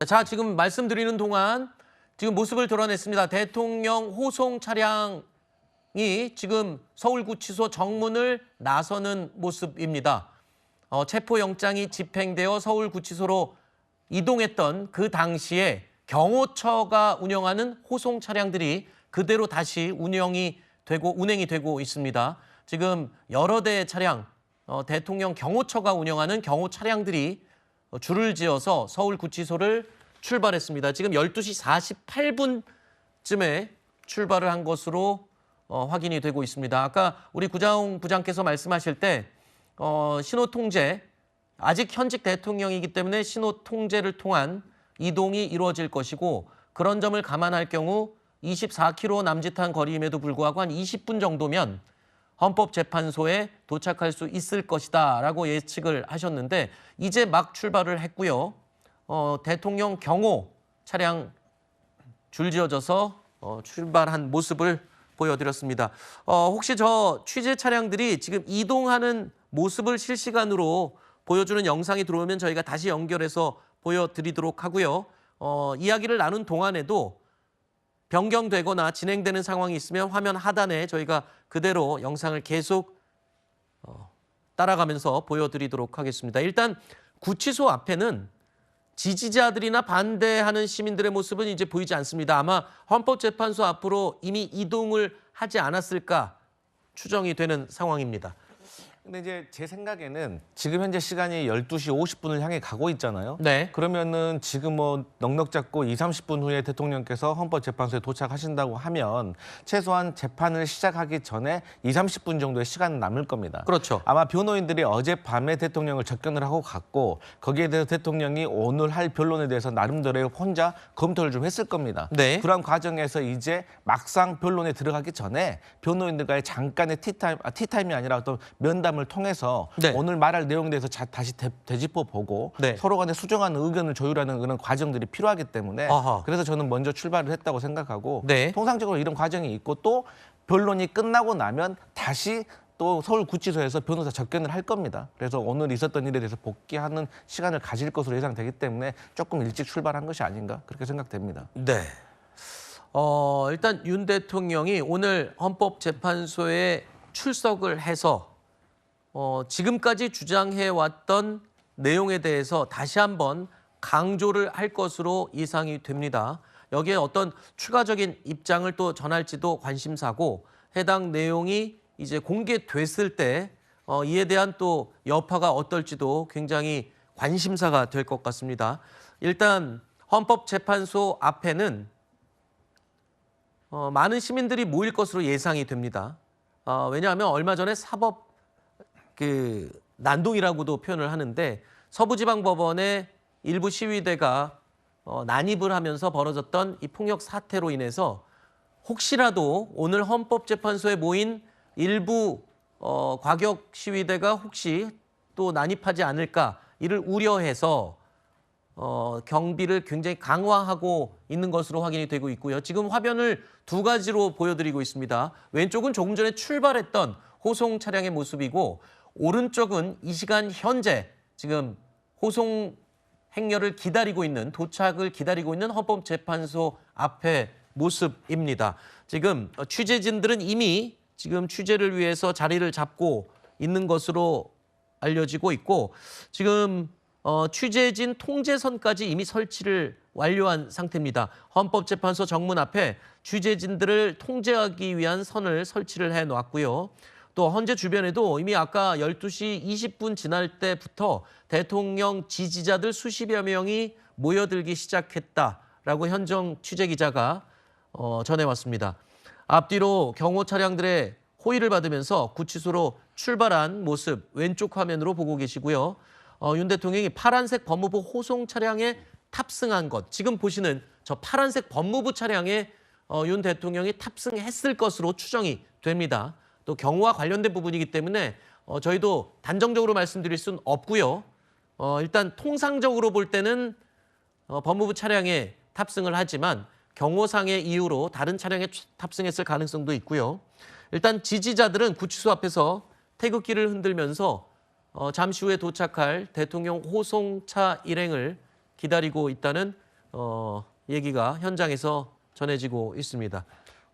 자, 지금 말씀드리는 동안 지금 모습을 드러냈습니다. 대통령 호송 차량이 지금 서울구치소 정문을 나서는 모습입니다. 체포영장이 집행되어 서울구치소로 이동했던 그 당시에 경호처가 운영하는 호송 차량들이 그대로 다시 운행이 되고 있습니다. 지금 여러 대의 차량, 대통령 경호처가 운영하는 경호 차량들이 줄을 지어서 서울구치소를 출발했습니다. 지금 12시 48분쯤에 출발을 한 것으로 확인이 되고 있습니다. 아까 우리 구자웅 부장께서 말씀하실 때 신호통제, 아직 현직 대통령이기 때문에 신호통제를 통한 이동이 이루어질 것이고 그런 점을 감안할 경우 24km 남짓한 거리임에도 불구하고 한 20분 정도면 헌법재판소에 도착할 수 있을 것이다 라고 예측을 하셨는데 이제 막 출발을 했고요. 대통령 경호 차량 줄지어져서 출발한 모습을 보여드렸습니다. 혹시 저 취재 차량들이 지금 이동하는 모습을 실시간으로 보여주는 영상이 들어오면 저희가 다시 연결해서 보여드리도록 하고요. 이야기를 나눈 동안에도 변경되거나 진행되는 상황이 있으면 화면 하단에 저희가 그대로 영상을 계속 따라가면서 보여드리도록 하겠습니다. 일단 구치소 앞에는 지지자들이나 반대하는 시민들의 모습은 이제 보이지 않습니다. 아마 헌법재판소 앞으로 이미 이동을 하지 않았을까 추정이 되는 상황입니다. 근데 이제 제 생각에는 지금 현재 시간이 12시 50분을 향해 가고 있잖아요. 네. 그러면은 지금 뭐 넉넉 잡고 30분 후에 대통령께서 헌법재판소에 도착하신다고 하면 최소한 재판을 시작하기 전에 30분 정도의 시간은 남을 겁니다. 그렇죠. 아마 변호인들이 어젯밤에 대통령을 접견을 하고 갔고 거기에 대해서 대통령이 오늘 할 변론에 대해서 나름대로의 혼자 검토를 좀 했을 겁니다. 네. 그런 과정에서 이제 막상 변론에 들어가기 전에 변호인들과의 잠깐의 티타임이 아니라 어떤 면담을 통해서 네. 오늘 말할 내용에 대해서 다시 되짚어보고 네. 서로 간에 수정한 의견을 조율하는 그런 과정들이 필요하기 때문에 아하. 그래서 저는 먼저 출발을 했다고 생각하고 네. 통상적으로 이런 과정이 있고 또 변론이 끝나고 나면 다시 또 서울구치소에서 변호사 접견을 할 겁니다. 그래서 오늘 있었던 일에 대해서 복귀하는 시간을 가질 것으로 예상되기 때문에 조금 일찍 출발한 것이 아닌가 그렇게 생각됩니다. 네. 일단 윤 대통령이 오늘 헌법재판소에 출석을 해서 지금까지 주장해왔던 내용에 대해서 다시 한번 강조를 할 것으로 예상이 됩니다. 여기에 어떤 추가적인 입장을 또 전할지도 관심사고 해당 내용이 이제 공개됐을 때 이에 대한 또 여파가 어떨지도 굉장히 관심사가 될 것 같습니다. 일단 헌법재판소 앞에는 많은 시민들이 모일 것으로 예상이 됩니다. 왜냐하면 얼마 전에 사법 난동이라고도 표현을 하는데 서부지방법원의 일부 시위대가 난입을 하면서 벌어졌던 이 폭력 사태로 인해서 혹시라도 오늘 헌법재판소에 모인 일부 과격 시위대가 혹시 또 난입하지 않을까 이를 우려해서 경비를 굉장히 강화하고 있는 것으로 확인이 되고 있고요. 지금 화면을 두 가지로 보여드리고 있습니다. 왼쪽은 조금 전에 출발했던 호송 차량의 모습이고 오른쪽은 이 시간 현재 지금 호송 행렬을 기다리고 있는 도착을 기다리고 있는 헌법재판소 앞의 모습입니다. 지금 취재진들은 이미 지금 취재를 위해서 자리를 잡고 있는 것으로 알려지고 있고 지금 취재진 통제선까지 이미 설치를 완료한 상태입니다. 헌법재판소 정문 앞에 취재진들을 통제하기 위한 선을 설치를 해놓았고요. 또 헌재 주변에도 이미 아까 12시 20분 지날 때부터 대통령 지지자들 수십여 명이 모여들기 시작했다라고 현정 취재기자가 전해왔습니다. 앞뒤로 경호 차량들의 호의를 받으면서 구치소로 출발한 모습 왼쪽 화면으로 보고 계시고요. 윤 대통령이 파란색 법무부 호송 차량에 탑승한 것, 지금 보시는 저 파란색 법무부 차량에 윤 대통령이 탑승했을 것으로 추정이 됩니다. 또 경호와 관련된 부분이기 때문에 저희도 단정적으로 말씀드릴 수는 없고요. 일단 통상적으로 볼 때는 법무부 차량에 탑승을 하지만 경호상의 이유로 다른 차량에 탑승했을 가능성도 있고요. 일단 지지자들은 구치소 앞에서 태극기를 흔들면서 잠시 후에 도착할 대통령 호송차 일행을 기다리고 있다는 얘기가 현장에서 전해지고 있습니다.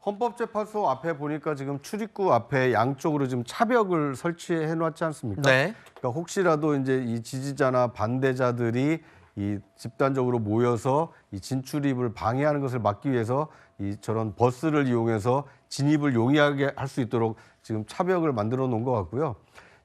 헌법재판소 앞에 보니까 지금 출입구 앞에 양쪽으로 지금 차벽을 설치해 놨지 않습니까? 네. 그러니까 혹시라도 이제 이 지지자나 반대자들이 이 집단적으로 모여서 이 진출입을 방해하는 것을 막기 위해서 이 저런 버스를 이용해서 진입을 용이하게 할 수 있도록 지금 차벽을 만들어 놓은 것 같고요.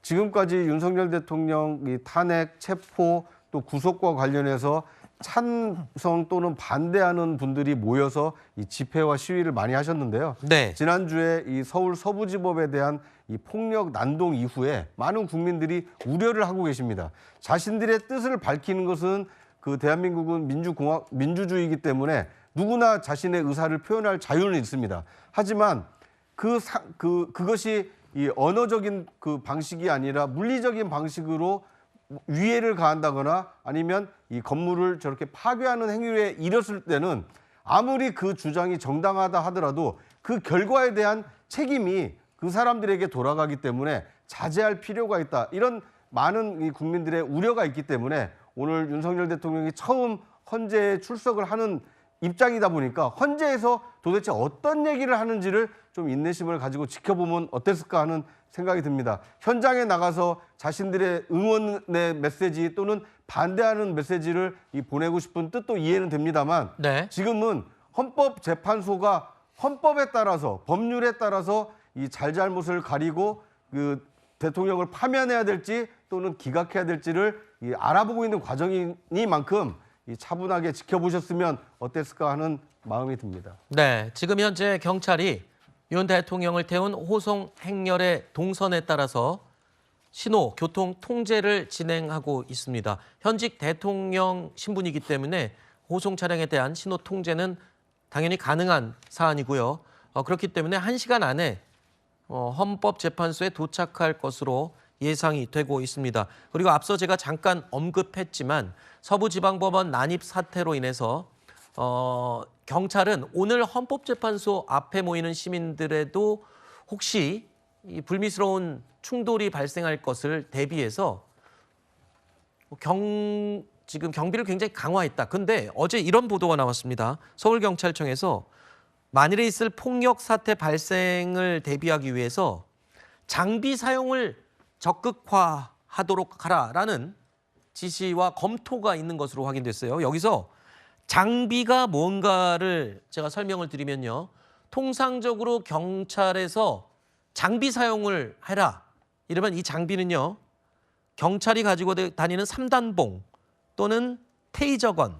지금까지 윤석열 대통령 이 탄핵, 체포 또 구속과 관련해서 찬성 또는 반대하는 분들이 모여서 이 집회와 시위를 많이 하셨는데요. 네. 지난주에 이 서울 서부지법에 대한 이 폭력 난동 이후에 많은 국민들이 우려를 하고 계십니다. 자신들의 뜻을 밝히는 것은 그 대한민국은 민주주의이기 때문에 누구나 자신의 의사를 표현할 자유는 있습니다. 하지만 그것이 이 언어적인 그 방식이 아니라 물리적인 방식으로 위해를 가한다거나 아니면 이 건물을 저렇게 파괴하는 행위에 이뤘을 때는 아무리 그 주장이 정당하다 하더라도 그 결과에 대한 책임이 그 사람들에게 돌아가기 때문에 자제할 필요가 있다. 이런 많은 이 국민들의 우려가 있기 때문에 오늘 윤석열 대통령이 처음 헌재에 출석을 하는 입장이다 보니까 헌재에서 도대체 어떤 얘기를 하는지를 좀 인내심을 가지고 지켜보면 어땠을까 하는 생각이 듭니다. 현장에 나가서 자신들의 응원의 메시지 또는 반대하는 메시지를 보내고 싶은 뜻도 이해는 됩니다만 네. 지금은 헌법재판소가 헌법에 따라서 법률에 따라서 이 잘잘못을 가리고 그 대통령을 파면해야 될지 또는 기각해야 될지를 알아보고 있는 과정이니만큼 차분하게 지켜보셨으면 어땠을까 하는 마음이 듭니다. 네, 지금 현재 경찰이 윤 대통령을 태운 호송 행렬의 동선에 따라서 신호, 교통 통제를 진행하고 있습니다. 현직 대통령 신분이기 때문에 호송 차량에 대한 신호 통제는 당연히 가능한 사안이고요. 그렇기 때문에 1시간 안에 헌법재판소에 도착할 것으로 예상이 되고 있습니다. 그리고 앞서 제가 잠깐 언급했지만 서부지방법원 난입 사태로 인해서 경찰은 오늘 헌법재판소 앞에 모이는 시민들에도 혹시 이 불미스러운 충돌이 발생할 것을 대비해서 지금 경비를 굉장히 강화했다. 근데 어제 이런 보도가 나왔습니다. 서울경찰청에서 만일에 있을 폭력 사태 발생을 대비하기 위해서 장비 사용을 적극화하도록 하라라는 지시와 검토가 있는 것으로 확인됐어요. 여기서 장비가 뭔가를 제가 설명을 드리면요. 통상적으로 경찰에서 장비 사용을 해라. 이러면 이 장비는요. 경찰이 가지고 다니는 3단봉 또는 테이저건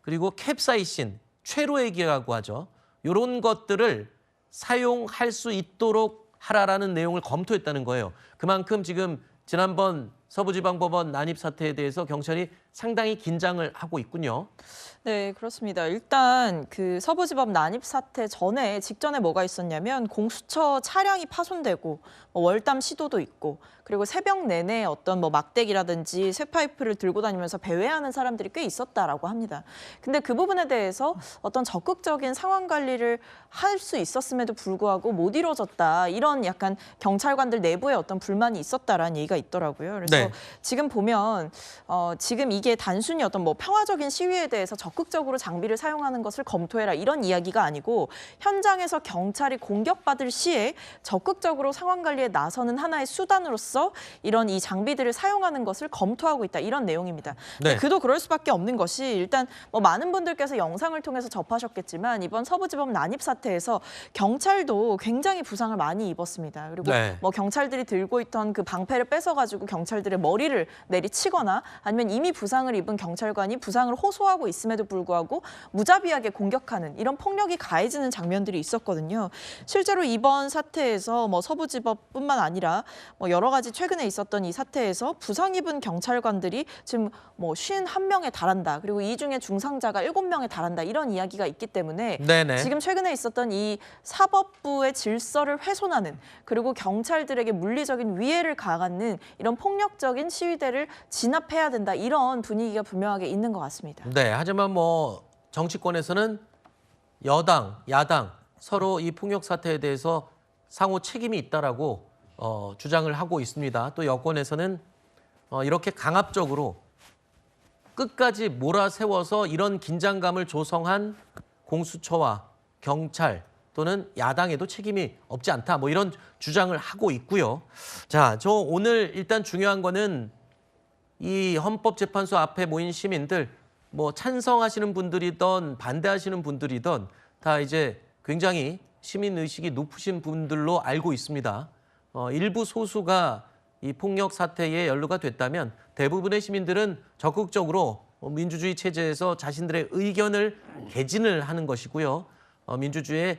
그리고 캡사이신, 최루액이라고 하죠. 이런 것들을 사용할 수 있도록 하라라는 내용을 검토했다는 거예요. 그만큼 지금 지난번 서부지방법원 난입 사태에 대해서 경찰이 상당히 긴장을 하고 있군요. 네, 그렇습니다. 일단 그 서부지법 난입 사태 직전에 뭐가 있었냐면 공수처 차량이 파손되고 월담 시도도 있고 그리고 새벽 내내 어떤 막대기라든지 쇠파이프를 들고 다니면서 배회하는 사람들이 꽤 있었다라고 합니다. 근데 그 부분에 대해서 어떤 적극적인 상황 관리를 할 수 있었음에도 불구하고 못 이루어졌다. 이런 약간 경찰관들 내부에 어떤 불만이 있었다라는 얘기가 있더라고요. 그래서 네. 지금 보면 지금 이게 단순히 어떤 평화적인 시위에 대해서 적극적으로 장비를 사용하는 것을 검토해라 이런 이야기가 아니고 현장에서 경찰이 공격받을 시에 적극적으로 상황 관리에 나서는 하나의 수단으로서 이런 이 장비들을 사용하는 것을 검토하고 있다 이런 내용입니다. 네. 그도 그럴 수밖에 없는 것이 일단 많은 분들께서 영상을 통해서 접하셨겠지만 이번 서부지법 난입 사태에서 경찰도 굉장히 부상을 많이 입었습니다. 그리고 네. 경찰들이 들고 있던 그 방패를 뺏어가지고 경찰들의 머리를 내리치거나 아니면 이미 부상을 입은 경찰관이 부상을 호소하고 있음에도 불구하고 무자비하게 공격하는 이런 폭력이 가해지는 장면들이 있었거든요. 실제로 이번 사태에서 서부지법뿐만 아니라 여러 가지 최근에 있었던 이 사태에서 부상 입은 경찰관들이 지금 51명에 달한다. 그리고 이 중에 중상자가 7명에 달한다. 이런 이야기가 있기 때문에 네네. 지금 최근에 있었던 이 사법부의 질서를 훼손하는 그리고 경찰들에게 물리적인 위해를 가하는 이런 폭력적인 시위대를 진압해야 된다. 이런 분위기가 분명하게 있는 것 같습니다. 네, 하지만 정치권에서는 여당, 야당 서로 이 폭력 사태에 대해서 상호 책임이 있다라고 주장을 하고 있습니다. 또 여권에서는 이렇게 강압적으로 끝까지 몰아세워서 이런 긴장감을 조성한 공수처와 경찰 또는 야당에도 책임이 없지 않다. 뭐 이런 주장을 하고 있고요. 자, 저 오늘 일단 중요한 거는 이 헌법재판소 앞에 모인 시민들 뭐 찬성하시는 분들이든 반대하시는 분들이든 다 이제 굉장히 시민 의식이 높으신 분들로 알고 있습니다. 일부 소수가 이 폭력 사태에 연루가 됐다면 대부분의 시민들은 적극적으로 민주주의 체제에서 자신들의 의견을 개진을 하는 것이고요. 민주주의의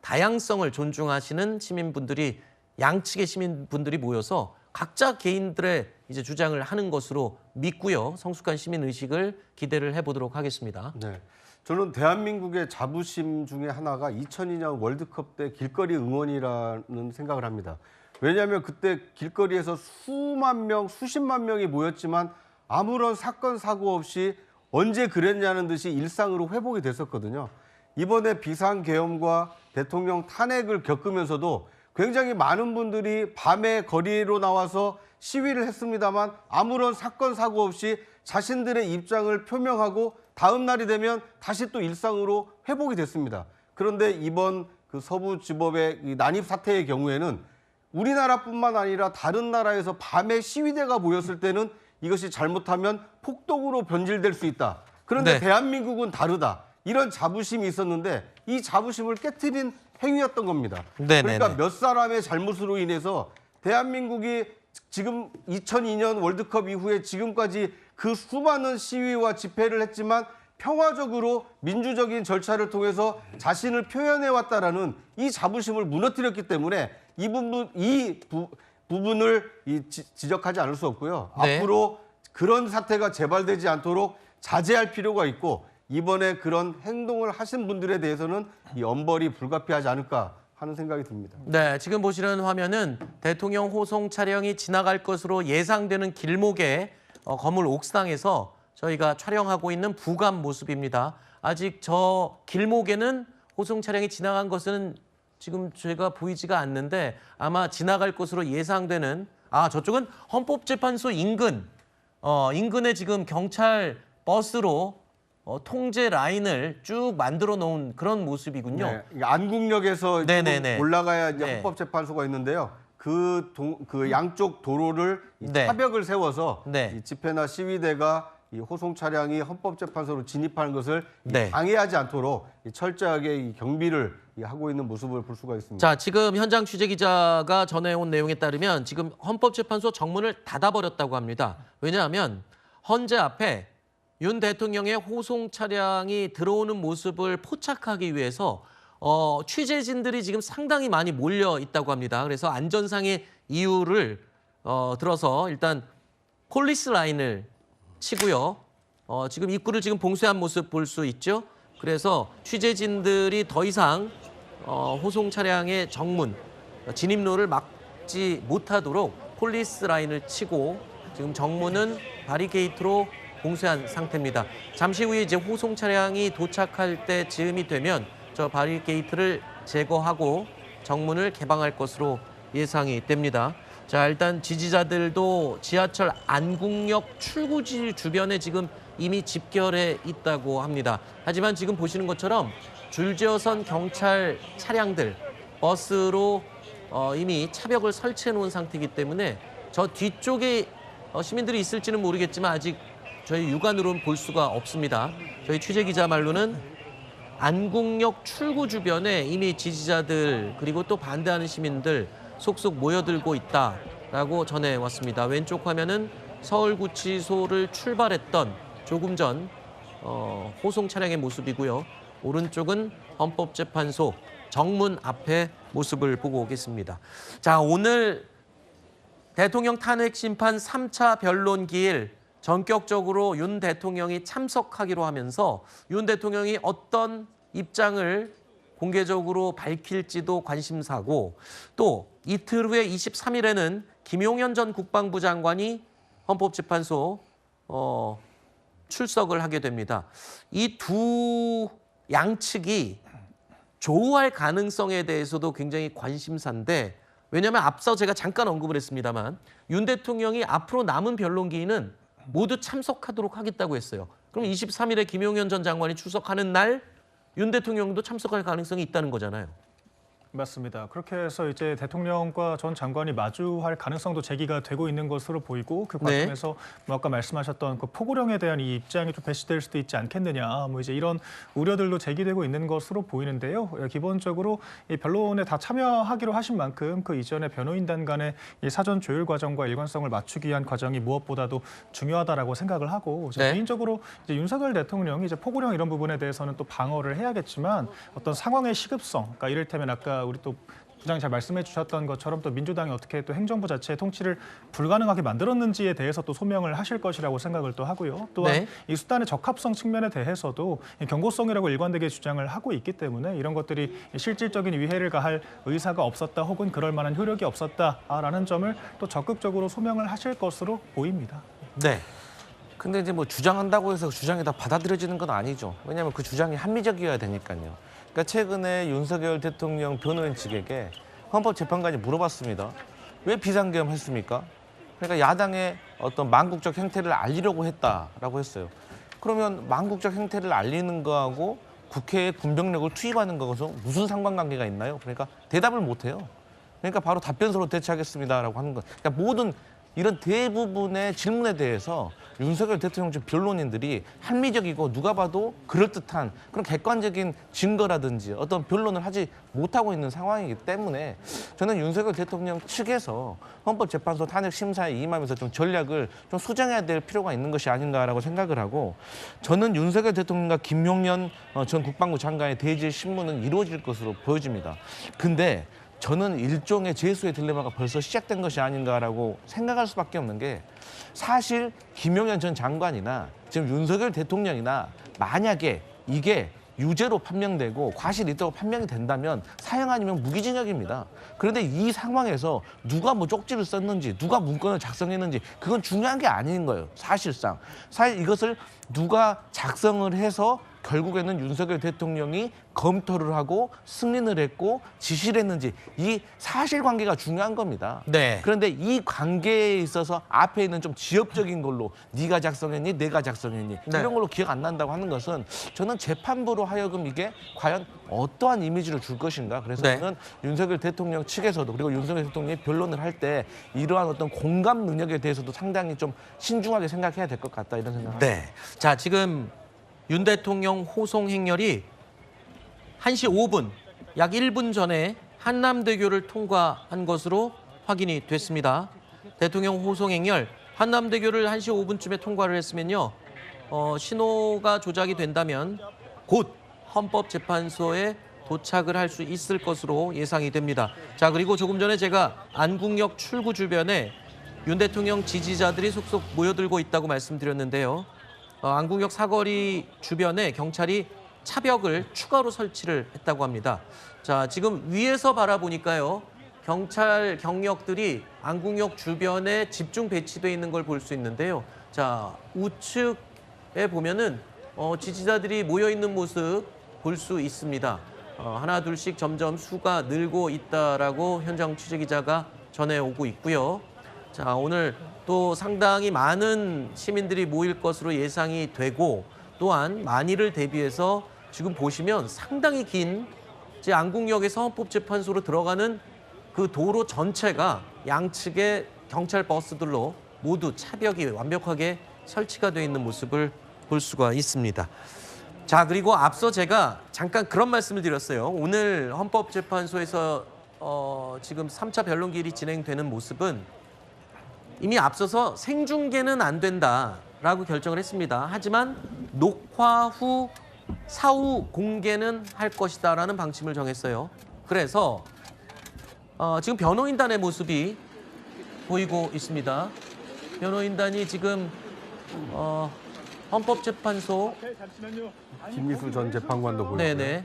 다양성을 존중하시는 시민분들이 양측의 시민분들이 모여서 각자 개인들의 이제 주장을 하는 것으로 믿고요. 성숙한 시민 의식을 기대를 해보도록 하겠습니다. 네. 저는 대한민국의 자부심 중에 하나가 2002년 월드컵 때 길거리 응원이라는 생각을 합니다. 왜냐하면 그때 길거리에서 수만 명, 수십만 명이 모였지만 아무런 사건, 사고 없이 언제 그랬냐는 듯이 일상으로 회복이 됐었거든요. 이번에 비상계엄과 대통령 탄핵을 겪으면서도 굉장히 많은 분들이 밤에 거리로 나와서 시위를 했습니다만 아무런 사건, 사고 없이 자신들의 입장을 표명하고 다음 날이 되면 다시 또 일상으로 회복이 됐습니다. 그런데 이번 그 서부지법의 이 난입 사태의 경우에는 우리나라뿐만 아니라 다른 나라에서 밤에 시위대가 모였을 때는 이것이 잘못하면 폭동으로 변질될 수 있다. 그런데 네. 대한민국은 다르다. 이런 자부심이 있었는데 이 자부심을 깨트린 행위였던 겁니다. 네네네. 그러니까 몇 사람의 잘못으로 인해서 대한민국이 지금 2002년 월드컵 이후에 지금까지 그 수많은 시위와 집회를 했지만 평화적으로 민주적인 절차를 통해서 자신을 표현해왔다라는 이 자부심을 무너뜨렸기 때문에 이 부분을 지적하지 않을 수 없고요. 네. 앞으로 그런 사태가 재발되지 않도록 자제할 필요가 있고 이번에 그런 행동을 하신 분들에 대해서는 이 엄벌이 불가피하지 않을까 하는 생각이 듭니다. 네, 지금 보시는 화면은 대통령 호송 차량이 지나갈 것으로 예상되는 길목의 건물 옥상에서 저희가 촬영하고 있는 부감 모습입니다. 아직 저 길목에는 호송 차량이 지나간 것은 지금 저희가 보이지가 않는데 아마 지나갈 것으로 예상되는 저쪽은 헌법재판소 인근에 지금 경찰 버스로 통제 라인을 쭉 만들어 놓은 그런 모습이군요. 네, 안국역에서 네네네. 올라가야 이제 네. 헌법재판소가 있는데요. 그 양쪽 도로를 네. 차벽을 세워서 네. 이 집회나 시위대가 이 호송 차량이 헌법재판소로 진입하는 것을 네. 방해하지 않도록 철저하게 이 경비를 하고 있는 모습을 볼 수가 있습니다. 자, 지금 현장 취재 기자가 전해온 내용에 따르면 지금 헌법재판소 정문을 닫아버렸다고 합니다. 왜냐하면 헌재 앞에 윤 대통령의 호송 차량이 들어오는 모습을 포착하기 위해서 취재진들이 지금 상당히 많이 몰려 있다고 합니다. 그래서 안전상의 이유를 들어서 일단 폴리스 라인을 치고요. 지금 입구를 지금 봉쇄한 모습 볼 수 있죠. 그래서 취재진들이 더 이상 호송 차량의 정문, 진입로를 막지 못하도록 폴리스 라인을 치고 지금 정문은 바리케이트로 봉쇄한 상태입니다. 잠시 후에 이제 호송 차량이 도착할 때 즈음이 되면 저 바리케이트를 제거하고 정문을 개방할 것으로 예상이 됩니다. 자, 일단 지지자들도 지하철 안국역 출구지 주변에 지금 이미 집결해 있다고 합니다. 하지만 지금 보시는 것처럼 줄지어선 경찰 차량들, 버스로 이미 차벽을 설치해 놓은 상태이기 때문에 저 뒤쪽에 시민들이 있을지는 모르겠지만 아직 저희 육안으로는 볼 수가 없습니다. 저희 취재기자 말로는 안국역 출구 주변에 이미 지지자들 그리고 또 반대하는 시민들 속속 모여들고 있다라고 전해왔습니다. 왼쪽 화면은 서울구치소를 출발했던 조금 전 호송 차량의 모습이고요. 오른쪽은 헌법재판소 정문 앞의 모습을 보고 오겠습니다. 자, 오늘 대통령 탄핵 심판 3차 변론기일 전격적으로 윤 대통령이 참석하기로 하면서 윤 대통령이 어떤 입장을 공개적으로 밝힐지도 관심사고 또 이틀 후에 23일에는 김용현 전 국방부 장관이 헌법재판소 출석을 하게 됩니다. 이 두 양측이 조우할 가능성에 대해서도 굉장히 관심사인데 왜냐하면 앞서 제가 잠깐 언급을 했습니다만 윤 대통령이 앞으로 남은 변론기는 모두 참석하도록 하겠다고 했어요. 그럼 23일에 김용현 전 장관이 출석하는 날 윤 대통령도 참석할 가능성이 있다는 거잖아요. 맞습니다. 그렇게 해서 이제 대통령과 전 장관이 마주할 가능성도 제기가 되고 있는 것으로 보이고 그 네. 과정에서 뭐 아까 말씀하셨던 그 포고령에 대한 이 입장이 좀 배치될 수도 있지 않겠느냐, 뭐 이제 이런 우려들도 제기되고 있는 것으로 보이는데요. 기본적으로 이 변론에 다 참여하기로 하신 만큼 그 이전에 변호인단 간의 이 사전 조율 과정과 일관성을 맞추기 위한 과정이 무엇보다도 중요하다라고 생각을 하고 네. 개인적으로 이제 윤석열 대통령이 이제 포고령 이런 부분에 대해서는 또 방어를 해야겠지만 어떤 상황의 시급성, 그러니까 이를테면 아까 우리 또 부장님 잘 말씀해 주셨던 것처럼 또 민주당이 어떻게 또 행정부 자체의 통치를 불가능하게 만들었는지에 대해서 또 소명을 하실 것이라고 생각을 또 하고요. 또한 네. 이 수단의 적합성 측면에 대해서도 이 경고성이라고 일관되게 주장을 하고 있기 때문에 이런 것들이 실질적인 위해를 가할 의사가 없었다 혹은 그럴 만한 효력이 없었다라는 점을 또 적극적으로 소명을 하실 것으로 보입니다. 네. 근데 이제 뭐 주장한다고 해서 그 주장이 다 받아들여지는 건 아니죠. 왜냐하면 그 주장이 합리적이어야 되니까요. 그러니까 최근에 윤석열 대통령 변호인 측에게 헌법재판관이 물어봤습니다. 왜 비상계엄했습니까? 그러니까 야당의 어떤 망국적 행태를 알리려고 했다라고 했어요. 그러면 망국적 행태를 알리는 거하고 국회에 군병력을 투입하는 것은 무슨 상관관계가 있나요? 그러니까 대답을 못해요. 그러니까 바로 답변서로 대처하겠습니다라고 하는 것. 그러니까 모든 이런 대부분의 질문에 대해서 윤석열 대통령 측 변론인들이 합리적이고 누가 봐도 그럴듯한 그런 객관적인 증거라든지 어떤 변론을 하지 못하고 있는 상황이기 때문에 저는 윤석열 대통령 측에서 헌법재판소 탄핵 심사에 임하면서 좀 전략을 좀 수정해야 될 필요가 있는 것이 아닌가라고 생각을 하고 저는 윤석열 대통령과 김용현 전 국방부 장관의 대질 신문은 이루어질 것으로 보여집니다. 근데 저는 일종의 재수의 딜레마가 벌써 시작된 것이 아닌가라고 생각할 수밖에 없는 게 사실 김용현 전 장관이나 지금 윤석열 대통령이나 만약에 이게 유죄로 판명되고 과실이 있다고 판명이 된다면 사형 아니면 무기징역입니다. 그런데 이 상황에서 누가 뭐 쪽지를 썼는지 누가 문건을 작성했는지 그건 중요한 게 아닌 거예요. 사실상. 사실 이것을 누가 작성을 해서 결국에는 윤석열 대통령이 검토를 하고 승인을 했고 지시를 했는지 이 사실관계가 중요한 겁니다. 네. 그런데 이 관계에 있어서 앞에 있는 좀 지엽적인 걸로 네가 작성했니 내가 작성했니 네. 이런 걸로 기억 안 난다고 하는 것은 저는 재판부로 하여금 이게 과연 어떠한 이미지를 줄 것인가. 그래서 네. 저는 윤석열 대통령 측에서도 그리고 윤석열 대통령이 변론을 할 때 이러한 어떤 공감 능력에 대해서도 상당히 좀 신중하게 생각해야 될 것 같다 이런 생각을 네. 자, 지금 윤 대통령 호송 행렬이 1시 5분, 약 1분 전에 한남대교를 통과한 것으로 확인이 됐습니다. 대통령 호송 행렬, 한남대교를 1시 5분쯤에 통과를 했으면요. 신호가 조작이 된다면 곧 헌법재판소에 도착을 할 수 있을 것으로 예상이 됩니다. 자, 그리고 조금 전에 제가 안국역 출구 주변에 윤 대통령 지지자들이 속속 모여들고 있다고 말씀드렸는데요. 안국역 사거리 주변에 경찰이 차벽을 추가로 설치를 했다고 합니다. 자, 지금 위에서 바라보니까요. 경찰 경력들이 안국역 주변에 집중 배치되어 있는 걸 볼 수 있는데요. 자, 우측에 보면은 지지자들이 모여 있는 모습 볼 수 있습니다. 하나 둘씩 점점 수가 늘고 있다라고 현장 취재 기자가 전해오고 있고요. 자, 오늘 또 상당히 많은 시민들이 모일 것으로 예상이 되고 또한 만일을 대비해서 지금 보시면 상당히 긴 안국역에서 헌법재판소로 들어가는 그 도로 전체가 양측의 경찰 버스들로 모두 차벽이 완벽하게 설치가 되어 있는 모습을 볼 수가 있습니다. 자, 그리고 앞서 제가 잠깐 그런 말씀을 드렸어요. 오늘 헌법재판소에서 지금 3차 변론길이 진행되는 모습은 이미 앞서서 생중계는 안 된다라고 결정을 했습니다. 하지만 녹화 후 사후 공개는 할 것이다라는 방침을 정했어요. 그래서 지금 변호인단의 모습이 보이고 있습니다. 변호인단이 지금 헌법재판소 김미수 전 재판관도 보이고요. 네네.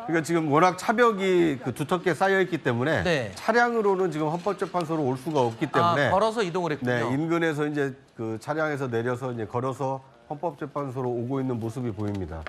그러니까 지금 워낙 차벽이 두텁게 쌓여 있기 때문에 네. 차량으로는 지금 헌법재판소로 올 수가 없기 때문에 걸어서 이동을 했군요. 네, 인근에서 이제 그 차량에서 내려서 이제 걸어서 헌법재판소로 오고 있는 모습이 보입니다.